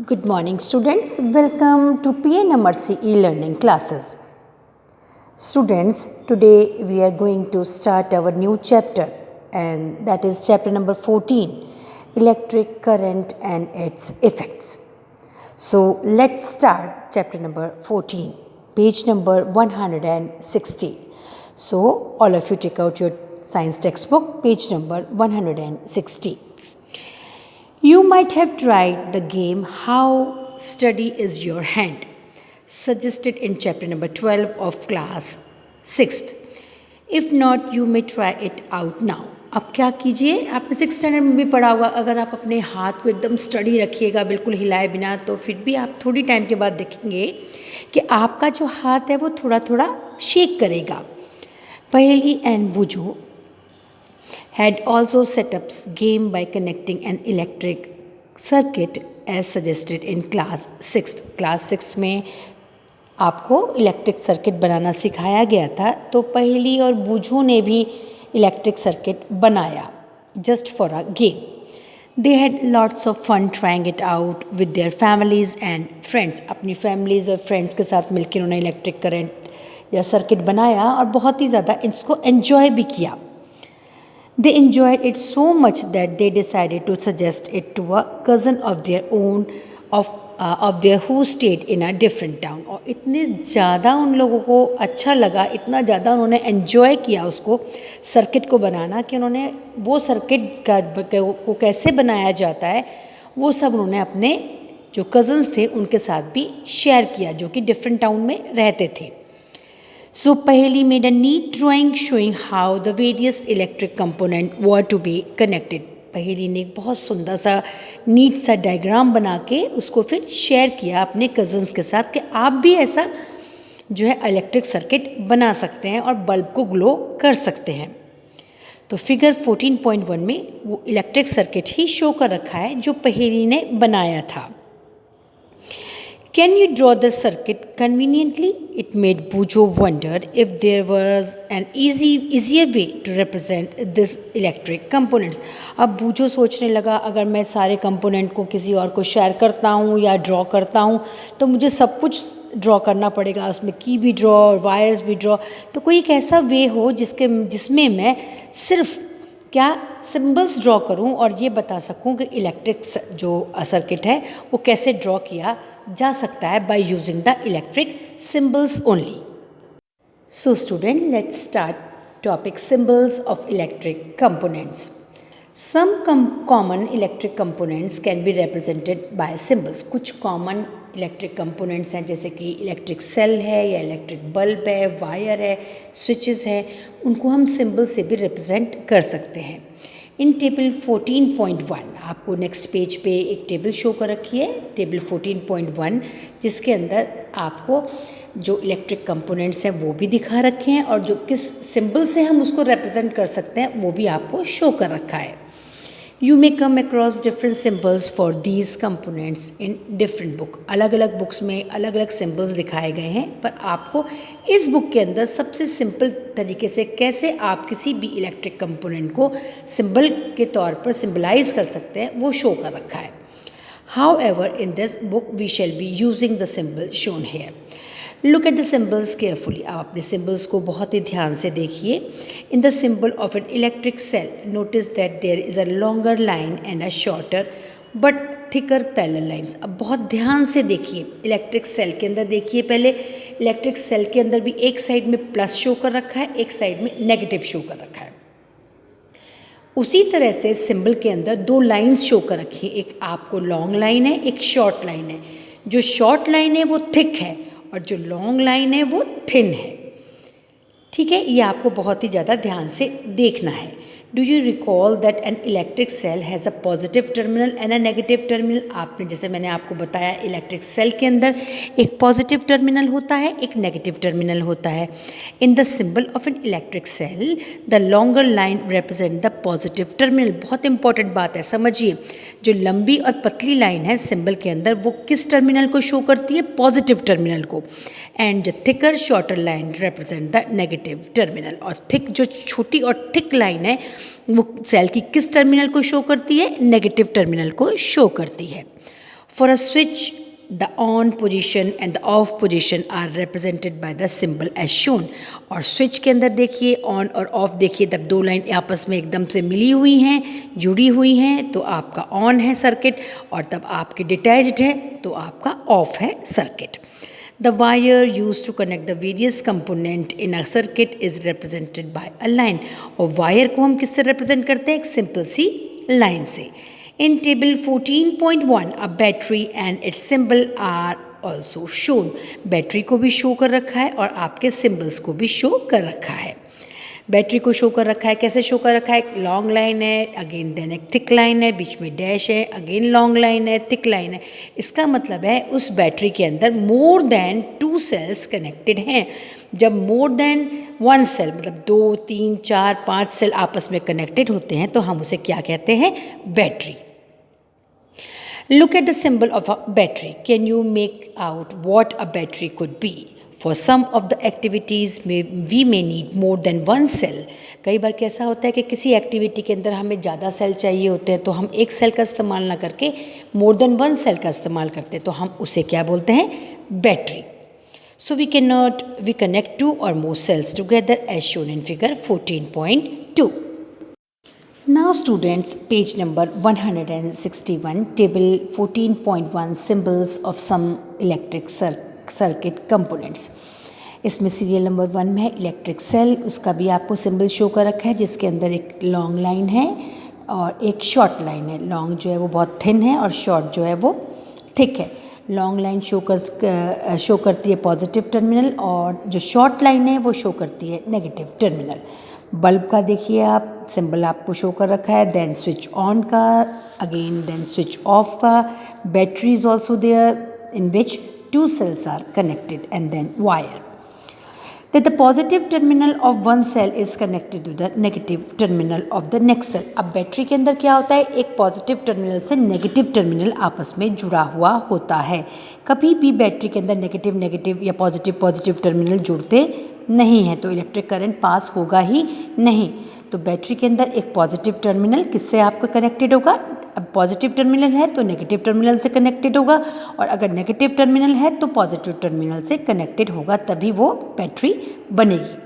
Good morning, students. Welcome to PNMRC e-learning classes. Students, today we are going to start our new chapter, and that is chapter number 14, Electric Current and its Effects. So, let's start chapter number 14, page number 160. So, all of you take out your science textbook, page number 160. You might have tried the game How Steady Is Your Hand, suggested in chapter number 12 of class 6th. If not, you may try it out now. अब क्या कीजिए, आपने 6th standard में भी पढ़ा होगा, अगर आप अपने हाथ को एकदम स्टडी रखिएगा बिल्कुल हिलाए बिना, तो फिर भी आप थोड़ी टाइम के बाद देखेंगे कि आपका जो हाथ है वो थोड़ा थोड़ा शेक करेगा. पहेली एंड बुझो had also set up game by connecting an electric circuit as suggested in class 6th. Class 6th में आपको इलेक्ट्रिक सर्किट बनाना सिखाया गया था, तो पहेली और बूझो ने भी इलेक्ट्रिक सर्किट बनाया just for a game. They had lots of fun trying it out with their families and friends. अपनी families और friends के साथ मिलकर उन्होंने इलेक्ट्रिक करंट या सर्किट बनाया और बहुत ही ज़्यादा इसको एंजॉय भी किया. They enjoyed it so much that they decided to suggest it to a cousin of their own of their who stayed in a different town. और इतने ज़्यादा उन लोगों को अच्छा लगा, इतना ज़्यादा उन्होंने एंजॉय किया उसको सर्किट को बनाना कि उन्होंने वो सर्किट को कैसे बनाया जाता है वो सब उन्होंने अपने जो कज़न्स थे उनके साथ भी शेयर किया जो कि डिफरेंट टाउन में रहते थे. So Paheli made a neat drawing showing how the various electric component were to be connected. पहेली ने एक बहुत सुंदर सा नीट सा डायग्राम बना के उसको फिर शेयर किया अपने कज़न्स के साथ कि आप भी ऐसा जो है इलेक्ट्रिक सर्किट बना सकते हैं और बल्ब को ग्लो कर सकते हैं. तो फिगर 14.1 में वो इलेक्ट्रिक सर्किट ही शो कर रखा है जो पहेली ने बनाया था. Can you draw the circuit conveniently? It made Bujo wonder if there was an easier way to represent this electric components. अब बूझो सोचने लगा अगर मैं सारे कंपोनेंट को किसी और को शेयर करता हूँ या ड्रॉ करता हूँ तो मुझे सब कुछ ड्रॉ करना पड़ेगा, उसमें की भी ड्रॉ और वायर्स भी ड्रॉ. तो कोई एक ऐसा वे हो जिसमें मैं सिर्फ क्या सिंबल्स ड्रॉ करूं और ये बता सकूं कि इलेक्ट्रिक जो सर्किट है वो कैसे ड्रॉ किया जा सकता है by using the electric symbols only. So student, let's start topic symbols of electric components. Some common electric components can be represented by symbols. कुछ कॉमन इलेक्ट्रिक कंपोनेंट्स हैं जैसे कि इलेक्ट्रिक सेल है या इलेक्ट्रिक बल्ब है, wire है, switches हैं, उनको हम सिंबल से भी रिप्रेजेंट कर सकते हैं. इन टेबल 14.1 आपको नेक्स्ट पेज पे एक टेबल शो कर रखी है, टेबल 14.1, जिसके अंदर आपको जो इलेक्ट्रिक कंपोनेंट्स हैं वो भी दिखा रखे हैं और जो किस सिंबल से हम उसको रिप्रेजेंट कर सकते हैं वो भी आपको शो कर रखा है. You may come across different symbols for these components in different book. अलग अलग बुक्स में अलग अलग सिम्बल्स दिखाए गए हैं, पर आपको इस बुक के अंदर सबसे सिंपल तरीके से कैसे आप किसी भी इलेक्ट्रिक कंपोनेंट को सिंबल के तौर पर सिंबलाइज कर सकते हैं वो शो कर रखा है. However, in this book we shall be using the symbol shown here. Look at the symbols carefully. आप अपने symbols को बहुत ही ध्यान से देखिए. In the symbol of an electric cell, notice that there is a longer line and a shorter but thicker parallel lines. अब बहुत ध्यान से देखिए. इलेक्ट्रिक सेल के अंदर देखिए, पहले इलेक्ट्रिक सेल के अंदर भी एक साइड में प्लस शो कर रखा है, एक साइड में नेगेटिव शो कर रखा है. उसी तरह से सिंबल के अंदर दो लाइंस शो कर रखी है. एक आपको लॉन्ग लाइन है, एक शॉर्ट लाइन है. जो शॉर्ट लाइन है वो थिक है और जो लॉन्ग लाइन है वो थिन है. ठीक है, ये आपको बहुत ही ज़्यादा ध्यान से देखना है. Do you recall that an electric cell has a positive terminal and a negative terminal. आपने जैसे मैंने आपको बताया इलेक्ट्रिक सेल के अंदर एक पॉजिटिव टर्मिनल होता है, एक नेगेटिव टर्मिनल होता है. In the symbol of an electric cell the longer line represent the positive terminal. बहुत इंपॉर्टेंट बात है, समझिए. जो लंबी और पतली लाइन है सिंबल के अंदर वो किस टर्मिनल को शो करती है? पॉजिटिव टर्मिनल को. एंड जो thicker shorter line represent the negative terminal. और थिक जो छोटी और थिक लाइन है वो सेल की किस टर्मिनल को शो करती है? नेगेटिव टर्मिनल को शो करती है. For a switch, the on position and the off position are represented by the symbol as shown. और स्विच के अंदर देखिए ऑन और ऑफ देखिए, तब दो लाइन आपस में एकदम से मिली हुई हैं, जुड़ी हुई हैं, तो आपका ऑन है सर्किट, और तब आपके डिटैच्ड है तो आपका ऑफ है circuit. The wire used to connect the various component in a circuit is represented by a line. और वायर को हम किससे रिप्रेजेंट करते हैं? एक सिंपल सी लाइन से. In table 14.1, a battery and its symbol are also shown. Battery को भी शो कर रखा है और आपके सिंबल्स को भी शो कर रखा है. बैटरी को शो कर रखा है, कैसे शो कर रखा है? एक लॉन्ग लाइन है, अगेन देन एक थिक लाइन है, बीच में डैश है, अगेन लॉन्ग लाइन है, थिक लाइन है. इसका मतलब है उस बैटरी के अंदर मोर देन 2 सेल्स कनेक्टेड हैं. जब मोर देन 1 सेल मतलब 2, 3, 4, 5 सेल आपस में कनेक्टेड होते हैं तो हम उसे क्या कहते हैं? Battery. Look at the symbol of a battery. Can you make out what a battery could be? For some of the activities we may need more than 1 cell. कई बार कैसा होता है कि किसी एक्टिविटी के अंदर हमें ज़्यादा सेल चाहिए होते हैं, तो हम एक सेल का इस्तेमाल ना करके मोर देन 1 सेल का इस्तेमाल करते हैं, तो हम उसे क्या बोलते हैं? Battery. So we connect 2 or more cells together as shown in figure 14.2. Now students, page number 161, table 14.1, symbols of some electric circuit components. इसमें सीरियल नंबर 1 में है इलेक्ट्रिक सेल, उसका भी आपको सिंबल शो कर रखा है, जिसके अंदर एक लॉन्ग लाइन है और एक शॉर्ट लाइन है. लॉन्ग जो है वो बहुत थिन है और शॉर्ट जो है वो थिक है. लॉन्ग लाइन शो करती है पॉजिटिव टर्मिनल और जो शॉर्ट लाइन है वो शो करती है नेगेटिव टर्मिनल. बल्ब का देखिए आप, सिंबल आपको शो कर रखा है, देन स्विच ऑन का, अगेन देन स्विच ऑफ का. Battery is also there in which 2 cells are connected, and then wire. That the positive terminal of one cell is connected to the negative terminal of the next cell. अब battery के अंदर क्या होता है? एक positive terminal से negative terminal आपस में जुड़ा हुआ होता है. कभी भी बैटरी के अंदर नेगेटिव नेगेटिव या पॉजिटिव टर्मिनल जुड़ते नहीं है तो इलेक्ट्रिक करंट पास होगा ही नहीं. तो बैटरी के अंदर एक पॉजिटिव टर्मिनल किससे आपका कनेक्टेड होगा? अब पॉजिटिव टर्मिनल है तो नेगेटिव टर्मिनल से कनेक्टेड होगा, और अगर नेगेटिव टर्मिनल है तो पॉजिटिव टर्मिनल से कनेक्टेड होगा, तभी वो बैटरी बनेगी.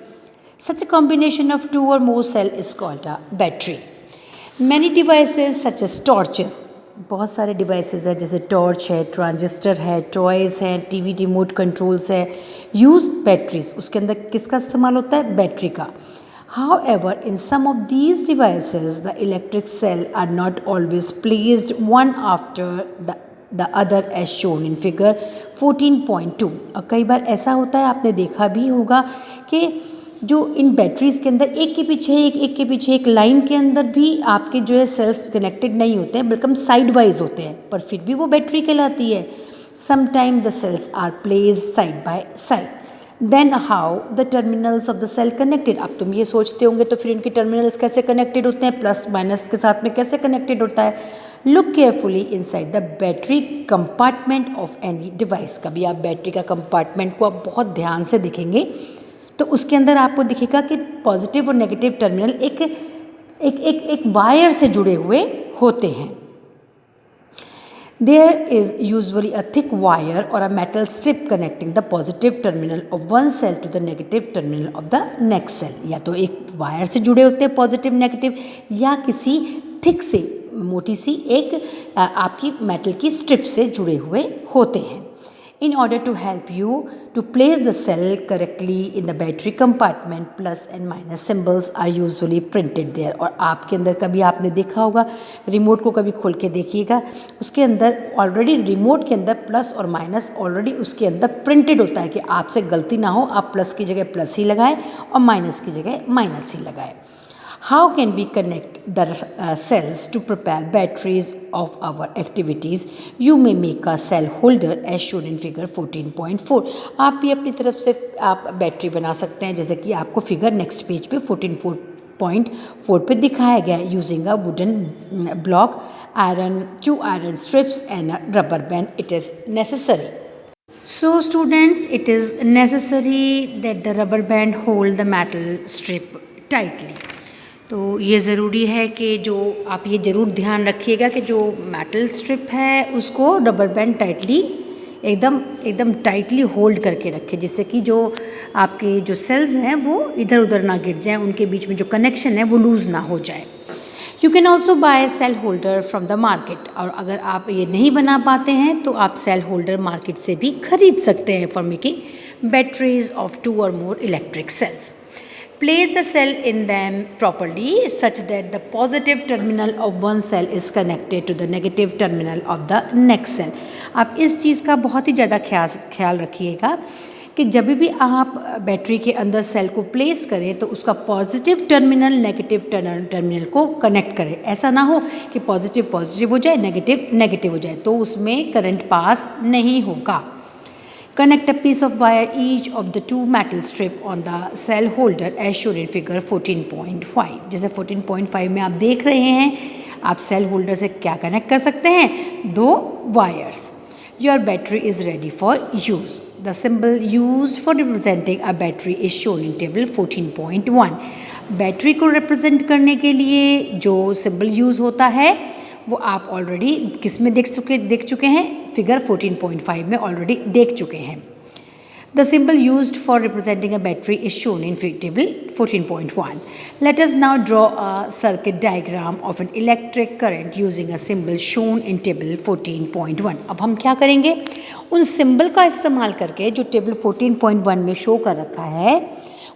Such a combination of 2 or more cell is called a battery. Many devices such as torches, बहुत सारे डिवाइसेस हैं जैसे टॉर्च है, ट्रांजिस्टर है, टॉयज़ हैं, टीवी रिमोट कंट्रोल्स है, यूज बैटरीज. उसके अंदर किसका इस्तेमाल होता है? बैटरी का. However, in some of these devices, the electric cell are not always placed one after the other as shown in figure 14.2. और कई बार ऐसा होता है, आपने देखा भी होगा कि जो इन बैटरीज़ के अंदर एक के पीछे एक लाइन के अंदर भी आपके जो है सेल्स कनेक्टेड नहीं होते हैं, बल्कि साइड वाइज होते हैं, पर फिर भी वो बैटरी कहलाती है. Sometime the cells are placed side by side. Then how the terminals of the cell connected. अब तुम ये सोचते होंगे तो फिर इनके टर्मिनल्स कैसे कनेक्टेड होते हैं? प्लस माइनस के साथ में कैसे कनेक्टेड होता है? Look carefully inside the battery compartment of any device. कभी आप बैटरी का कंपार्टमेंट को आप बहुत ध्यान से देखेंगे तो उसके अंदर आपको दिखेगा कि पॉजिटिव और नेगेटिव टर्मिनल एक वायर से जुड़े हुए होते हैं. There is usually a thick wire or a metal strip connecting the positive terminal of one cell to the negative terminal of the next cell. या तो एक वायर से जुड़े होते हैं पॉजिटिव नेगेटिव, या किसी थिक से मोटी सी एक आपकी मेटल की स्ट्रिप से जुड़े हुए होते हैं. In order to help you to place the cell correctly in the battery compartment, plus and minus symbols are usually printed there. और आपके अंदर कभी आपने देखा होगा, रिमोट को कभी खोल के देखिएगा, उसके अंदर ऑलरेडी रिमोट के अंदर प्लस और माइनस ऑलरेडी उसके अंदर प्रिंटेड होता है कि आपसे गलती ना हो, आप प्लस की जगह प्लस ही लगाएं और माइनस की जगह माइनस ही लगाएं. How can we connect the cells to prepare batteries of our activities? You may make a cell holder as shown in figure 14.4. आप भी अपनी तरफ से आप बैटरी बना सकते हैं, जैसे कि आपको फिगर नेक्स्ट पेज पे 14.4 पे दिखाया गया है. Using a wooden block, iron, 2 iron strips and a rubber band, it is necessary. So students, it is necessary that the rubber band hold the metal strip tightly. तो ये ज़रूरी है कि जो आप ये ज़रूर ध्यान रखिएगा कि जो मेटल स्ट्रिप है उसको रबर बैंड टाइटली एकदम एकदम टाइटली होल्ड करके रखें, जिससे कि जो आपके जो सेल्स हैं वो इधर उधर ना गिर जाएं, उनके बीच में जो कनेक्शन है वो लूज़ ना हो जाए। You can also buy cell holder from the market, और अगर आप ये नहीं बना पाते हैं तो आप सेल होल्डर मार्केट से भी खरीद सकते हैं for making batteries of 2 or more electric sales. Place the cell in them properly such that the positive terminal of one cell is connected to the negative terminal of the next cell। आप इस चीज़ का बहुत ही ज़्यादा ख्याल रखिएगा कि जब भी आप बैटरी के अंदर सेल को प्लेस करें तो उसका पॉजिटिव टर्मिनल नेगेटिव टर्मिनल को कनेक्ट करें। ऐसा ना हो कि पॉजिटिव पॉजिटिव हो जाए, नेगेटिव नेगेटिव हो जाए, तो उसमें करंट पास नहीं होगा। Connect a piece of wire each of the 2 metal strip on the cell holder as shown in figure 14.5। जैसे 14.5 में आप देख रहे हैं, आप सेल होल्डर से क्या कनेक्ट कर सकते हैं, 2 wires. Your battery is ready for use। The symbol used for representing a battery is shown in table 14.1। Battery को रिप्रेजेंट करने के लिए जो सिंबल यूज़ होता है वो आप ऑलरेडी किस में देख चुके हैं, फिगर 14.5 में ऑलरेडी देख चुके हैं। The symbol used for representing a battery is shown in table 14.1। Let us now draw a circuit diagram of an electric current using a symbol shown in table 14.1। अब हम क्या करेंगे, उन सिंबल का इस्तेमाल करके जो टेबल 14.1 में शो कर रखा है,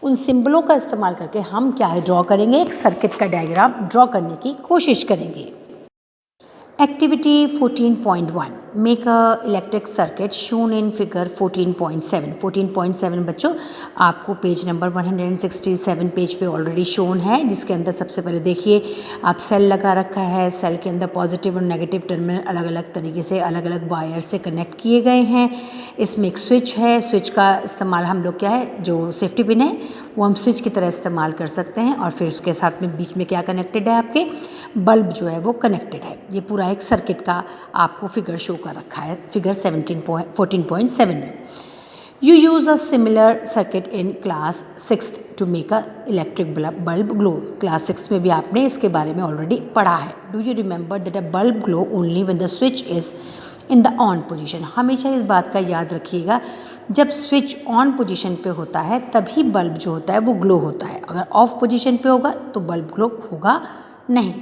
उन सिंबलों का इस्तेमाल करके हम क्या ड्रॉ करेंगे, एक सर्किट का डायग्राम ड्रॉ करने की कोशिश करेंगे। Activity 14.1 Make a electric circuit shown in figure 14.7। 14.7 बच्चों आपको पेज नंबर 167 पेज पे ऑलरेडी शोन है, जिसके अंदर सबसे पहले देखिए आप सेल लगा रखा है। सेल के अंदर पॉजिटिव और नेगेटिव टर्मिनल अलग अलग तरीके से अलग अलग वायर से कनेक्ट किए गए हैं। इसमें एक स्विच है, स्विच का इस्तेमाल हम लोग क्या है, जो सेफ्टी पिन है वो हम स्विच की तरह इस्तेमाल कर सकते हैं। और फिर उसके साथ में बीच में क्या कनेक्टेड है, आपके बल्ब जो है वो कनेक्टेड है। ये पूरा एक सर्किट का आपको फिगर शो कर रखा है फिगर 14.7 में। You use a similar circuit in class 6 to make a electric bulb glow. Class 6 में भी आपने इसके बारे में ऑलरेडी पढ़ा है। Do you remember that a bulb glow only when the switch is in the on position. हमेशा इस बात का याद रखिएगा, जब स्विच ऑन पोजीशन पे होता है तभी बल्ब जो होता है वो ग्लो होता है। अगर ऑफ पोजीशन पे होगा तो बल्ब ग्लो होगा नहीं।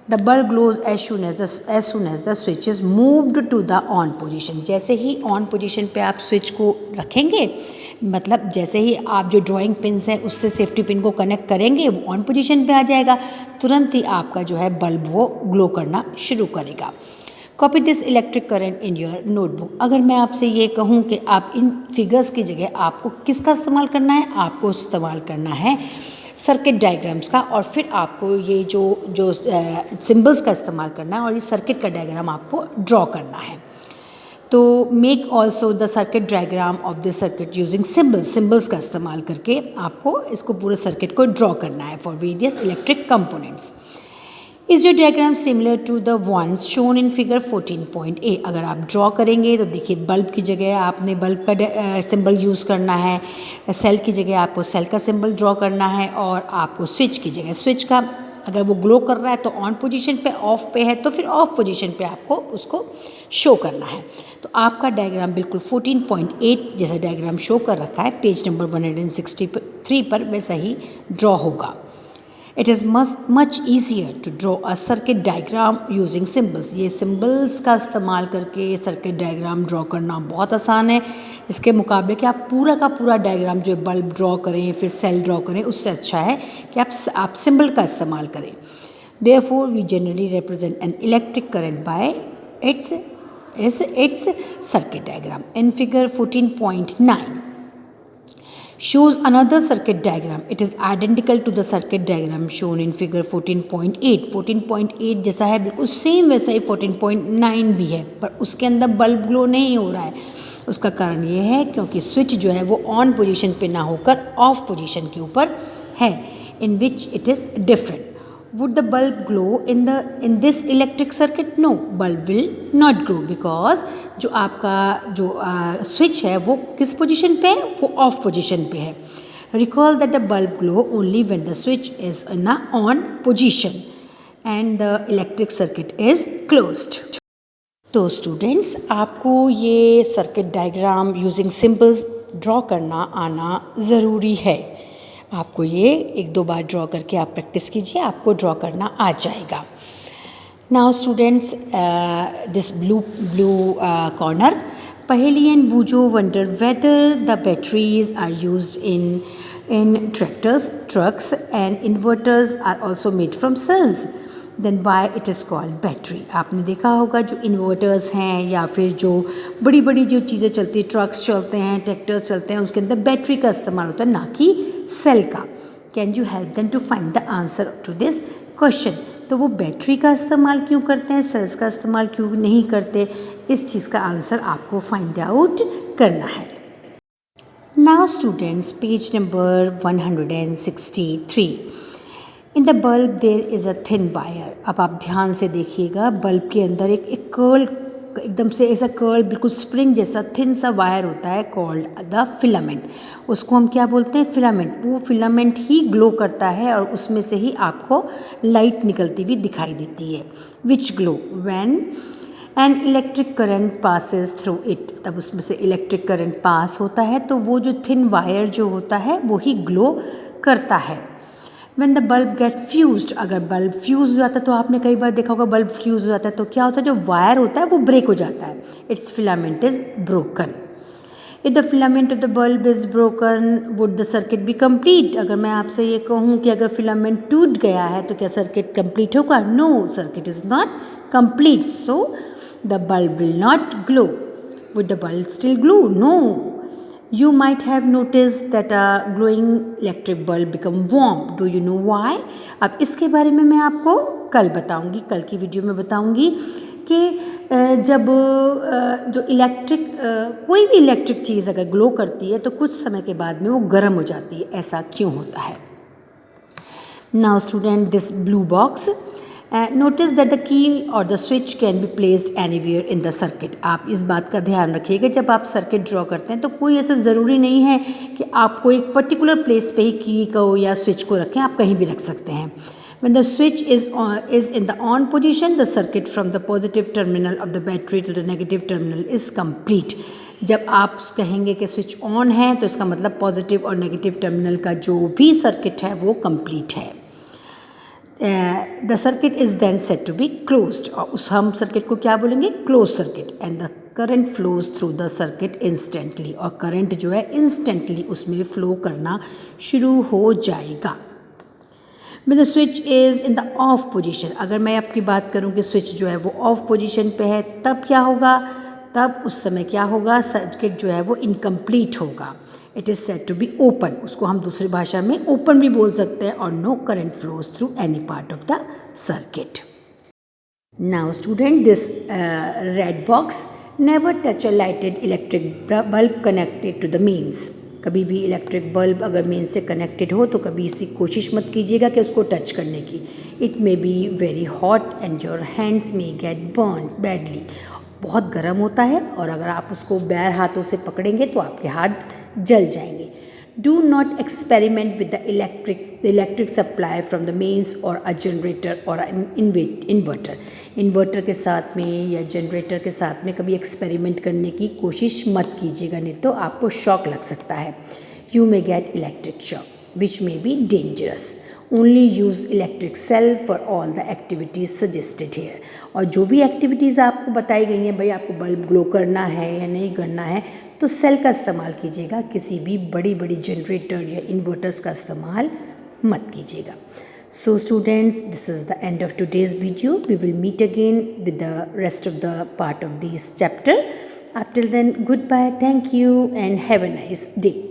The bulb glows as soon as the switch is moved to the on position। जैसे ही ऑन पोजीशन पे आप स्विच को रखेंगे, मतलब जैसे ही आप जो ड्राइंग पिन्स हैं उससे सेफ्टी पिन को कनेक्ट करेंगे, वो ऑन पोजीशन पे आ जाएगा, तुरंत ही आपका जो है बल्ब वो ग्लो करना शुरू करेगा। Copy this electric current in your notebook. अगर मैं आपसे ये कहूँ कि आप इन फिगर्स की जगह आपको किसका इस्तेमाल करना है, आपको इस्तेमाल करना है सर्किट डायग्राम्स का, और फिर आपको ये जो सिंबल्स का इस्तेमाल करना है और ये सर्किट का डायग्राम आपको ड्रॉ करना है। तो make also the circuit diagram of this circuit using symbols का इस्तेमाल करके आपको इसको पूरे सर्किट को ड्रॉ करना है for various electric components. Is your diagram similar to the ones shown in figure 14.8। अगर आप ड्रॉ करेंगे तो देखिए बल्ब की जगह आपने बल्ब का सिंबल यूज़ करना है, सेल की जगह आपको सेल का सिंबल ड्रॉ करना है, और आपको स्विच की जगह स्विच का, अगर वो ग्लो कर रहा है तो ऑन पोजीशन पे, ऑफ पे है तो फिर ऑफ पोजीशन पे आपको उसको शो करना है। तो आपका डायग्राम बिल्कुल 14.8 जैसा डायग्राम शो कर रखा है पेज नंबर 163 पर वैसा ही ड्रॉ होगा। It is much easier to draw a circuit diagram using symbols. ये सिम्बल्स का इस्तेमाल करके सर्किट डायग्राम ड्रॉ करना बहुत आसान है, इसके मुकाबले कि आप पूरा का पूरा डायग्राम जो बल्ब ड्रॉ करें फिर सेल ड्रॉ करें, उससे अच्छा है कि आप सिम्बल का इस्तेमाल करें। Therefore we generally represent an electric current by its circuit diagram. In figure 14.9 shows another circuit diagram. It is identical to the circuit diagram shown in figure 14.8। 14.8 जैसा है बिल्कुल सेम वैसा ही 14.9 भी है, पर उसके अंदर बल्ब ग्लो नहीं हो रहा है। उसका कारण ये है क्योंकि स्विच जो है वो ऑन पोजीशन पे ना होकर ऑफ पोजीशन के ऊपर है, in which it is different। Would the bulb glow in this electric circuit? No, bulb will not glow because जो आपका जो स्विच है वो किस पोजीशन पे है, वो ऑफ पोजीशन पे है। Recall that the bulb glow only when the switch is in a on position and the electric circuit is closed. तो स्टूडेंट्स, आपको ये circuit diagram using symbols draw करना आना ज़रूरी है. आपको ये एक दो बार ड्रॉ करके आप प्रैक्टिस कीजिए, आपको ड्रॉ करना आ जाएगा. Now students, this blue corner, Paheli and Bujo wonder whether the batteries are used in tractors, trucks, and inverters are also made from cells. Then why it is called battery? आपने देखा होगा जो inverters हैं या फिर जो बड़ी बड़ी जो चीज़ें चलती हैं, ट्रक्स चलते हैं, ट्रैक्टर्स चलते हैं, उसके अंदर बैटरी का इस्तेमाल होता है, ना कि सेल का. Can you help them to find the answer to this question? तो वो बैटरी का इस्तेमाल क्यों करते हैं, सेल्स का इस्तेमाल क्यों नहीं करते, इस चीज़ का आंसर आपको फाइंड आउट करना है. Now students, page number 163. In the bulb there is a thin wire. अब आप ध्यान से देखिएगा, बल्ब के अंदर एक कर्ल, एकदम से ऐसा कर्ल, बिल्कुल स्प्रिंग जैसा थिन सा वायर होता है, कॉल्ड द फिलामेंट. उसको हम क्या बोलते हैं? फिलामेंट. वो फिलामेंट ही ग्लो करता है और उसमें से ही आपको लाइट निकलती हुई दिखाई देती है. Which glow when an electric current passes through it. तब उसमें से इलेक्ट्रिक करंट पास होता है तो वो जो थिन वायर जो होता है वो ही ग्लो करता है. When the bulb get fused, अगर बल्ब फ्यूज हो जाता है, तो आपने कई बार देखा होगा बल्ब फ्यूज हो जाता है तो क्या होता है, जो वायर होता है वो ब्रेक हो जाता है. Its filament is broken. If the filament of the bulb is broken would the circuit be complete. अगर मैं आपसे ये कहूँ कि अगर फिलामेंट टूट गया है तो क्या सर्किट कंप्लीट होगा? No, circuit is not complete. So the bulb will not glow. Would the bulb still glow? No. You might have noticed that a glowing electric bulb become warm. Do you know why? अब इसके बारे में मैं आपको कल बताऊंगी, कल की वीडियो में बताऊंगी कि जब जो कोई भी इलेक्ट्रिक चीज़ अगर ग्लो करती है तो कुछ समय के बाद में वो गर्म हो जाती है. ऐसा क्यों होता है? Now student, this blue box, notice that the key or the switch can be placed anywhere in the circuit. आप इस बात का ध्यान रखिएगा, जब आप सर्किट ड्रॉ करते हैं तो कोई ऐसा ज़रूरी नहीं है कि आपको एक पर्टिकुलर प्लेस पे ही की को या स्विच को रखें, आप कहीं भी रख सकते हैं. When the switch is in the on position, the circuit from the positive terminal of the battery to the negative terminal is complete. जब आप कहेंगे कि स्विच ऑन है तो इसका मतलब पॉजिटिव और नेगेटिव टर्मिनल का जो भी सर्किट है वो कंप्लीट है. The circuit is then set to be closed. और उस हम सर्किट को क्या बोलेंगे? Close circuit. And the current flows through the circuit instantly. और करंट जो है इंस्टेंटली उसमें फ्लो करना शुरू हो जाएगा. When the switch is in the off position, अगर मैं आपकी बात करूं कि स्विच जो है वो ऑफ पोजीशन पे है, तब क्या होगा? तब उस समय क्या होगा? सर्किट जो है वो इनकम्प्लीट होगा. It is said to be open. उसको हम दूसरी भाषा में ओपन भी बोल सकते हैं. और no current flows through any part of the circuit. Now student, this red box, never touch a lighted electric bulb connected to the mains. कभी भी इलेक्ट्रिक बल्ब अगर मेन से कनेक्टेड हो तो कभी इसी कोशिश मत कीजिएगा कि उसको टच करने की. It may be very hot and your hands may gate burn badly. बहुत गर्म होता है और अगर आप उसको बैर हाथों से पकड़ेंगे तो आपके हाथ जल जाएंगे. Do not experiment with the electric supply from the mains और अ जनरेटर और इन्वर्टर. इन्वर्टर के साथ में या जनरेटर के साथ में कभी एक्सपेरिमेंट करने की कोशिश मत कीजिएगा, नहीं तो आपको शॉक लग सकता है. You may get electric shock which may be dangerous. Only use electric cell for all the activities suggested here. और जो भी एक्टिविटीज़ आपको बताई गई हैं, भाई आपको बल्ब ग्लो करना है या नहीं करना है, तो सेल का इस्तेमाल कीजिएगा. किसी भी बड़ी बड़ी जनरेटर या इन्वर्टर्स का इस्तेमाल मत कीजिएगा. So students, this is the end of today's video. We will meet again with the rest of the part of this chapter. Up till then, goodbye, thank you and have a nice day.